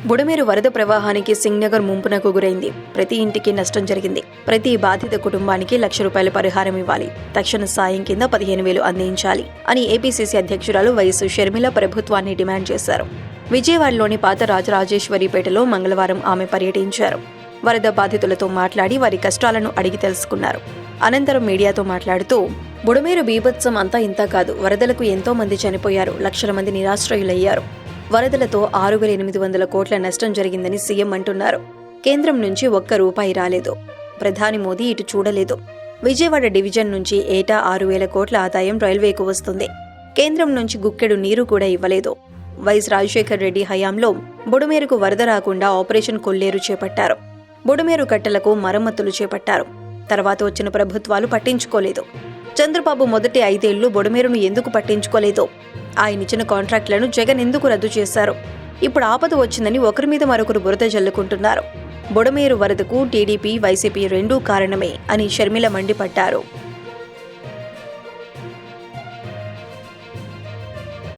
బుడమేరు వరద ప్రవాహానికి సింగ్నగర్ ముంపునకు గురైంది. ప్రతి ఇంటికి నష్టం జరిగింది. ప్రతి బాధిత కుటుంబానికి ₹1,00,000 పరిహారం ఇవ్వాలి. తక్షణ సాయం కింద 15,000 అందించాలి అని ఏపీసీసీ అధ్యక్షురాలు వైఎస్ షర్మిల ప్రభుత్వాన్ని డిమాండ్ చేశారు. విజయవాడలోని పాత రాజరాజేశ్వరిపేటలో మంగళవారం ఆమె పర్యటించారు. వరద బాధితులతో మాట్లాడి వారి కష్టాలను అడిగి తెలుసుకున్నారు. అనంతరం మీడియాతో మాట్లాడుతూ, బుడమేరు బీభత్సం అంతా ఇంత కాదు. వరదలకు ఎంతో మంది చనిపోయారు. లక్షల మంది నిరాశ్రయులయ్యారు. వరదలతో 6,800 కోట్ల నష్టం జరిగిందని సీఎం అంటున్నారు. కేంద్రం నుంచి ₹1 రాలేదు. ప్రధాని మోదీ ఇటు చూడలేదు. విజయవాడ డివిజన్ నుంచి ఏటా 6,000 కోట్ల ఆదాయం రైల్వేకు వస్తుంది. కేంద్రం నుంచి గుక్కెడు నీరు కూడా ఇవ్వలేదు. వైఎస్ రాజశేఖర్ రెడ్డి హయాంలో బుడమేరుకు వరద రాకుండా ఆపరేషన్ కొల్లేరు చేపట్టారు. బుడమేరు కట్టలకు మరమ్మతులు చేపట్టారు. తర్వాత వచ్చిన ప్రభుత్వాలు పట్టించుకోలేదు. చంద్రబాబు మొదటి 5 ఏళ్లు బుడమేరును ఎందుకు పట్టించుకోలేదో, ఆయనిచ్చిన కాంట్రాక్టులను జగన్ ఎందుకు రద్దు చేశారు? ఇప్పుడు ఆపద వచ్చిందని ఒకరి మీద మరొకరు బురద జల్లుకుంటున్నారు. బుడమేరు వరదకు టీడీపీ, వైసీపీ రెండూ కారణమే అని షర్మిల మండిపడ్డారు.